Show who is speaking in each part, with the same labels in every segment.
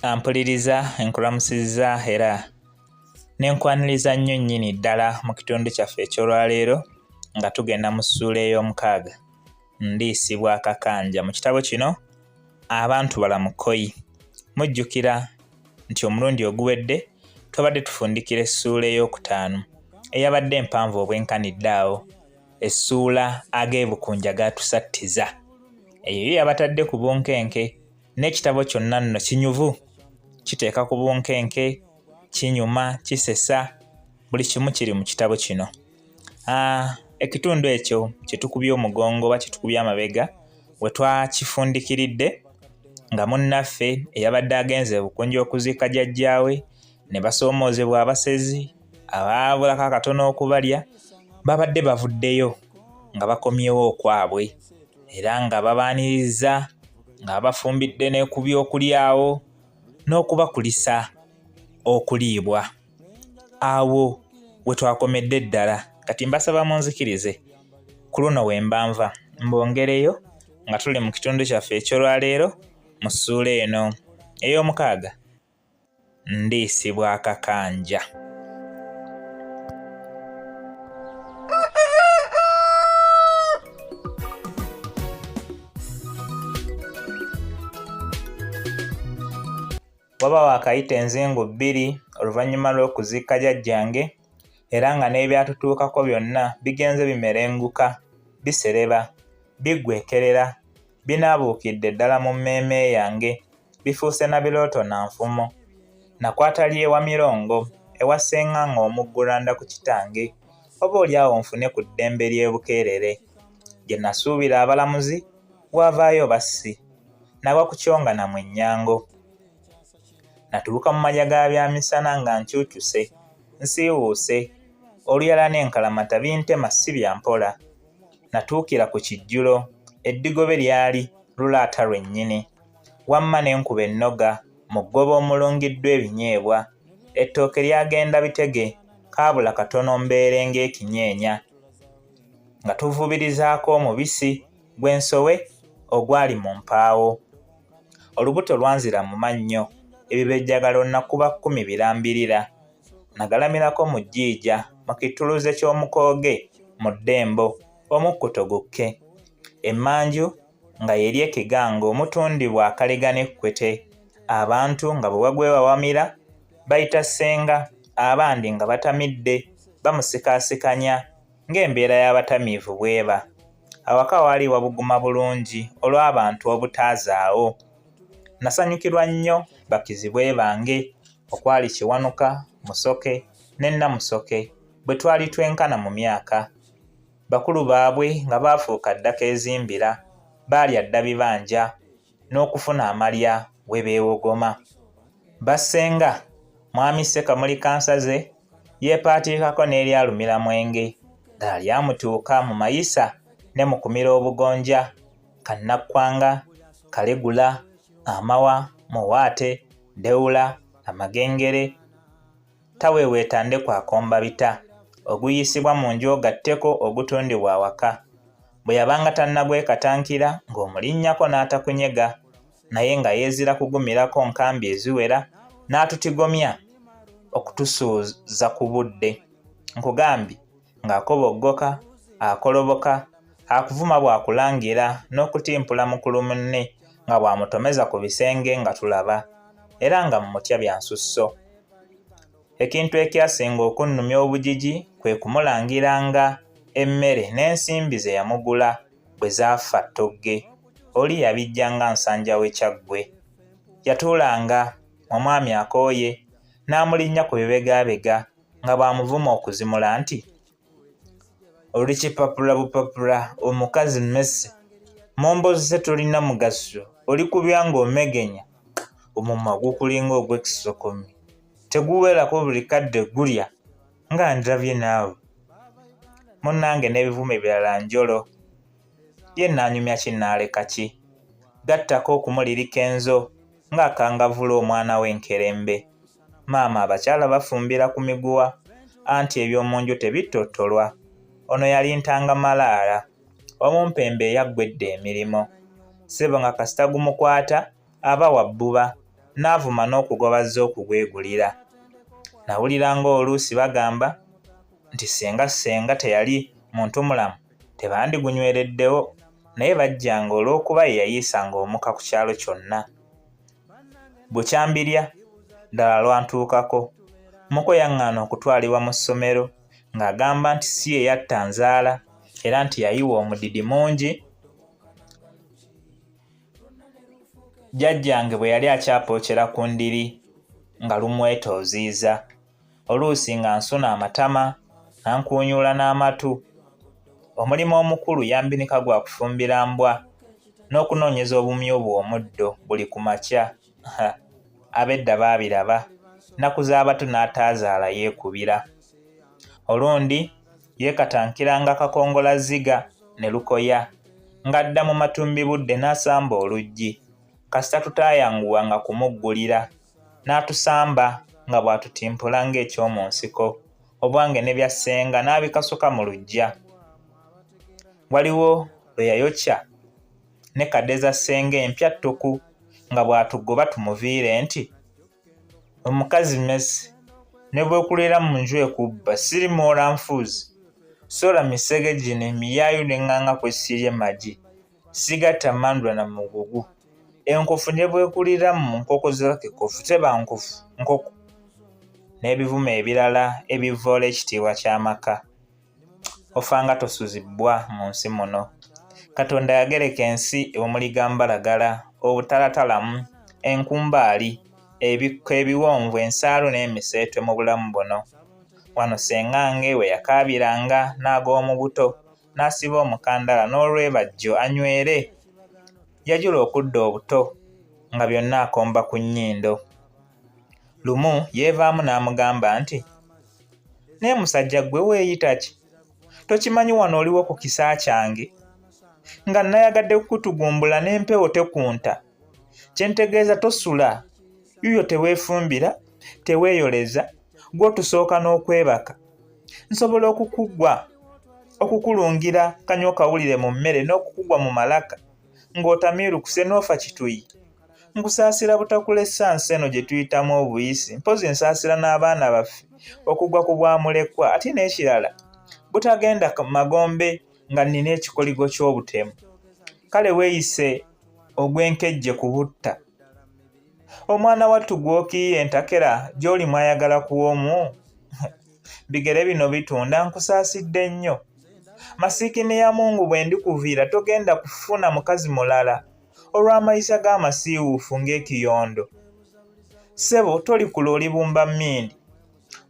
Speaker 1: Ampuliriza enkulamusizza era nenkwaniriza nnyo nnyini ddala mu kitundu kyaffe eky'olwaleero nga tugenda mu ssuula ey'omukaaga. Ndiisibwa Kakanja. Mu kitabo kino abantu balamukoyi. Mujjukira nti omulundi oguwedde twabadde tufundikira essuula ey'okutaano eyabadde empanvu obwenkanidde awo, essuula ag'ebukunja gatusattiza. Eyo yabatadde ku bunkenke n'ekitabo kyonna nno kinyuvu, kiteeka ku bunkenke, kinyuma, kisesa, buli kimu kiri mu kitabo kino. Ekitundu ekyo kye tukubye omugongo oba kye tukubye amabega we twakifundikiridde nga munnaffe eyabadde agenze ebukunja okuziika jjajjaawe ne basoomoozebwa abasezi abaabulako akatono okubalya babadde bavuddeyo nga bakomyewo okwabwe era nga babaaniriza nga bafumbidde ne ku byokulyawo n'okubakulisa okuliibwa. Awo we twakomedde ddala. Kati mbasaba munzikirize ku luno we mbanva mbongereyo nga tuli mu kitundu kyaffe eky'olwaleero mu ssuula eno ey'omukaaga. Ndiisibwa Kakanja. Wabaawo akayita enzingu bbiri oluvannyuma lw'okuziika jjajjange era nga n'ebyatutuukako byonna bigenze bimerenguka, bisereba, biggwekerera, binaabuukidde ddala mu mmeeme yange, bifuuse na birooto na nfumo. Nakwatali ewa Mirongo, ewa Sseŋŋaŋŋa omuggulanda ku kitange, oboolyawo nfune ku ddembe ly'ebukeerere. Gye nasuubira abalamuzi wavaayo bassi, nagwa ku kyonga na Mwenyango. Natuuka mu malya ga byamisana nga nkyukyuse, nsiiwuuse, oluyala n'enkalamata bintema si bya mpola. Natuukira ku kijjulo, eddigobe lyali lulaata lwennyini. Wamma n'enkuba ennoga mu ggoba omulungiddwa ebinyeebwa. Ettooke lyagenda bitege, kaabula katono mbeere ng'ekinyeenya. Nga tuvubirizaako omubisi gw'ensowe ogwali mu mpaawo. Olubuto lwanzira mu mannyo, ebibejjagalo nakuba 10 birambirira. Nagalamirako mu jjiija mu kituluze ky'omukooge mu ddembo omukkuto gukke. Emmanju nga yeri ekigango omutundibwa akaliga n'ekkwete. Abantu nga bwe bagwewawamira bayita ssenga, abandi nga batamidde bamusikaasikanya ng'embeera y'abatamiivu bw'eba. Awaka waali wabuguma bulungi olw'abantu obutaazaawo. Nasanyukirwa nnyo bakizibwe bange okwali Kiwanuka, Musoke ne Namusoke bwe twali twenkana mu myaka. Bakulu baabwe nga baafuuka ddaka ezimbira, baalya dda bibanja n'okufuna amalya we beewogoma. Bassenga Mwami Ssekamuli Kansaze yeepaatiikako n'eryalumira mwenge nga lyamutuuka mu mayisa ne mu kumira obugonja, Kannakwanga, Kalegula, Amawa, Muwaate, Dewula, Amagengere, taweeweetande kwakomba bita, oguyisibwa mu nju ogatteko ogutundibwa awaka. Bwe yabanga tannagwekatankira ng'omulinnyako n'atakunyega, naye nga yeezira kugumirako nkambi eziwera n'atutigomya okutusuuza ku budde. Nkugambye ng'akoboggoka, akoloboka, akuvuma bw'akulangira n'okutimpula mukulu munne nga bw'amutomeza ku bisenge nga tulaba, era nga mumutya bya nsusso. Ekintu ekyasinga okunnumya obujiji kwe kumulangiranga emmere n'ensimbi ze yamugula bwe zaafa ttogge, oli yabijjanga nsanja w'ekyaggwe. Yatuulanga omwami akooye n'amulinnya ku bibegaabega nga bw'amuvuma okuzimula nti, oli kipapula bupapula, omukazi mmese, momboze tulina mugaso, oli kubya ng'omegenya, omumwa gukulinga ogw'ekisokomi, teguwerako buli kadde gulya nga ndabye naawe. Munnange n'ebivume birala njolo, ye nnaanyumya ki nnaaleka ki? Gattako okumulirika enzo ng'akangavula omwana w'enkerembe. Maama abakyala bafumbira ku miguwa, anti eby'omu nju tebittottolwa. Ono yali ntanga malaala, omumpembe eyaggwedde emirimo. Ssebo nga kasita gumukwata aba wabbuba, n'avuma n'okugobaza okugwegulira. Nawuliranga oluusi bagamba nti senga teyali muntu mulamu tebandigunywereddewo, naye bajjanga olw'okuba ye yayiisanga omuka ku kyalo kyonna. Bukyambirya ddala lwantuukako, muko yaŋŋaana okutwalibwa mu ssomero ng'agamba nti si ye yatta nzaala era nti yayiwa omudidi mungi. Jjajjange bwe yali akyapookera ku ndiri nga lumwetooziiza, oluusi nga nsuna amatama nankuunyuula n'amatu. Omulimu omukulu yambinika gwa kufumbira mbwa n'okunoonyeza obumyu bwe omuddo buli ku makya. Ab'edda baabiraba, nnaku z'abato n'ataazaala yeekubira. Olundi yeekatankiranga kakongolaziga ne lukoya, ng'adda mu matumbi budde n'asamba oluggi, kasita tutaayanguwanga kumuggulira, n'atusamba nga bw'atutimpula ng'ekyomu nsiko, obwange ne bya ssenga n'abikasuka mu luggya. Waliwo lwe yayokya ne kadde za ssenga empya ttuku nga bw'atugoba tumuviire nti, omukazi Messi ne bwekulira mu nju ekubba sirimoola nfuuzi, sola misege gino emiyaayu n'eŋŋanga kwe sirye magi, sigatta mandula na mugugu, enkofu ne bwekulira mu nkoko z'akikofu teba nkoko, n'ebivumo ebirala ebivvoola ekitiibwa ky'amaka. Ofanga tosuzibbwa mu nsi muno. Katonda yagereka ensi ew'omuligambalagala, obutalatalamu, enkumbaali, ebikko ebiwonvu, ensaalu n'emiseetwe mu bulamu buno. Wano ssengange we yakaabiranga n'ag'omu buto, n'asiba omukandala n'olwebajjo anywere. Yajula okudda obuto nga byonna akomba ku nnyindo. Lumu yeevaamu n'amugamba nti, naye musajja ggwe weeyita ki? Tokimanyi wano oliwo ku kisa kyange nga nayagadde kukutugumbula n'empewo tekunta. Kye ntegeeza tosula, yuyo teweefumbira, teweeyoleza, gw'otusooka n'okwebaka. Nsobola okukulungira kanyo kawulire mu mmere n'okukugwa mu malaka ng'otamiirukuse n'ofa kituyi. Nkusaasira butakulessa nsi eno gye tuyitamu obuyisi, mpozi nsaasira n'abaana baffe okugwa ku bwamulekwa, ate n'ekirala butagenda magombe nga nnina ekikoligo ky'obutemu. Kale weeyise ogw'enkejje ku butta. Omwana wattu gw'okiyiye entakera gy'oli mwayagala kuwomu? Bigere bino bitunda, nkusaasidde nnyo. Masiikini ya Mungu bwe ndikuviira togenda kufuna mukazi mulala olw'amayisa g'amasiiwuufu ng'ekiyondo. Ssebo tolikula olibumba mmindi.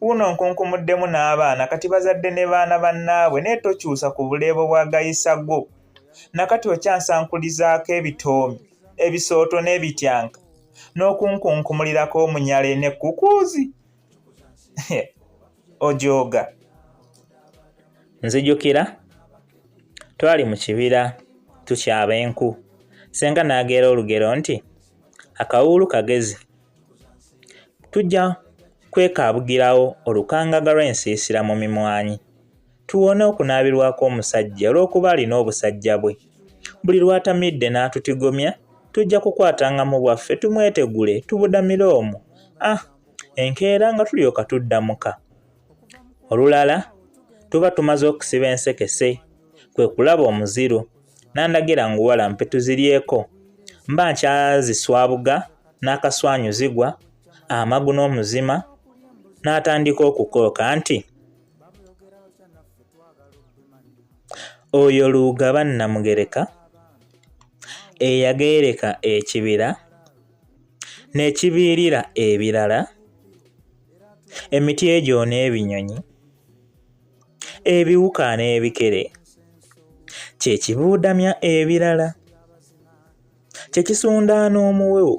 Speaker 1: Wuno nkunkumuddemu n'abaana kati bazadde ne baana bannaabwe, naye tokyusa ku buleebo bwa gayisa go. Nakati okyansankulizaako ebitoomi, ebisooto n'ebityanka, n'okunkunkumulirako omunyale n'ekkukuuzi. Ojooga. Nzijukira twali mu kibira tukyaba enku, ssenga n'ageera olugero nti, akawuulu kagezi, tujja kwekaabugirawo olukangaga lw'ensiisira mu mimwanyi, tuwone okunaabirwako omusajja olw'okuba alina obusajja bwe. Buli lw'atamidde n'atutigomya, tujja kukwatanga mu bwaffe tumwetegule tubudamire omwo. Enkeera nga tulyoka tuddamuka. Olulala tuba tumaze okusiba ensekese, kwe kulaba omuziru, n'andagira nguwala mpe tuziryeko. Mba nkyaziswabuga n'akaswanyuzigwa, amagu n'omuzima, n'atandika okukooka nti, oyo Luuga Namugereka eyageereka ekibira n'ekibiirira ebirala, emiti egyo n'ebinyonyi, ebiwuka n'ebikere, kye kibuudamya ebirala, kye kisundaana omuwewo,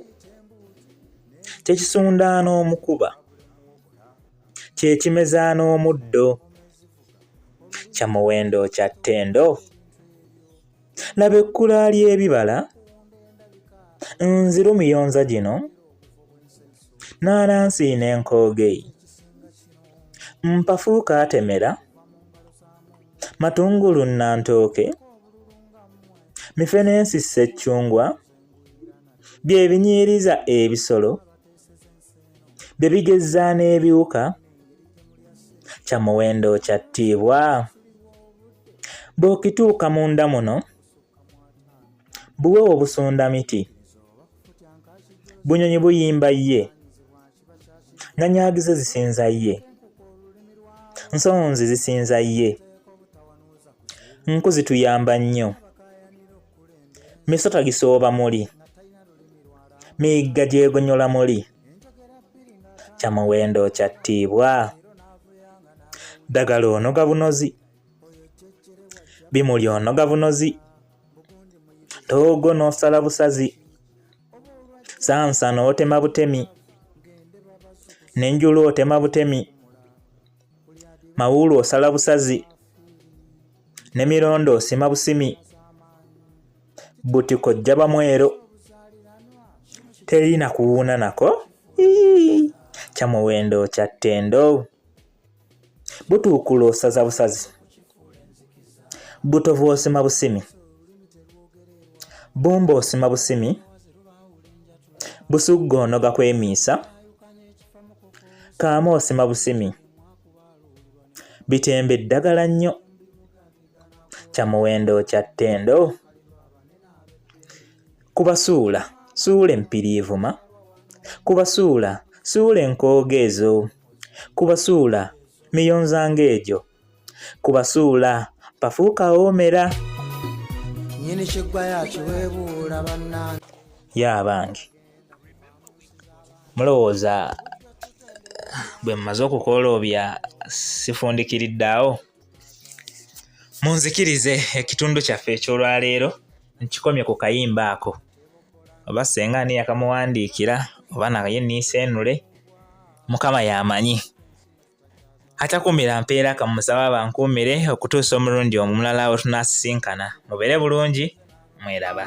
Speaker 1: kye kisundaana omukuba, kye kimezaana omuddo, kya muwendo kya ttendo. Laba ekkula ly'ebibala, nziru miyonza gino, naanansi n'enkooge, mpafuuka atemera, matungulu nnantooke, mifenensi sseccungwa, bye binyiiriza ebisolo bye bigezza n'ebiwuka kya muwendo kyattiibwa. Bw'okituuka munda muno buwe obusunda miti, bunyonyi buyimba ye, nga nyaagize zisinza ye, nsonzi zisinza ye, nku zituyamba nnyo, misota gisooba muli, migga gyegonyola muli, kya muwendo kyattiibwa. Ddagala onoga bunozi, bimuli onoga bunozi, toogo n'osala busazi, sansa n'otema butemi, n'enjulu otema butemi, mawulu osala busazi, ne mirondo osima busimi, butiko jjaba mwero, terina kuwuuna nako, kya muwendo kya ttendo. Butuukula osaza busazi, butovu osima busimi, bumba osima busimi, busugga onoga kwemiisa, kaama osima busimi, bitembe ddagala nnyo, kya muwendo kya ttendo. Kubasuula suula empiriivuma, kubasuula suula enkoogeezo, kubasuula miyonzanga egyo, kubasuula pafuuka oomera.
Speaker 2: Nyini kiggwa yakiweebuula bannange.
Speaker 1: Y'abange mulowooza bwe mmaze okukooloobya sifundikiriddeawo? Munzikirize ekitundu kyaffe eky'olwaleero nkikomye ku kayimba ako, oba senga ani yakamuwandiikira oba naye niiseenule, Mukama y'amanyi. Atakuumira mpeera kamusaba bankuumire okutuusa omulundi omulala we tunaasisinkana. Mubeere bulungi, mweraba.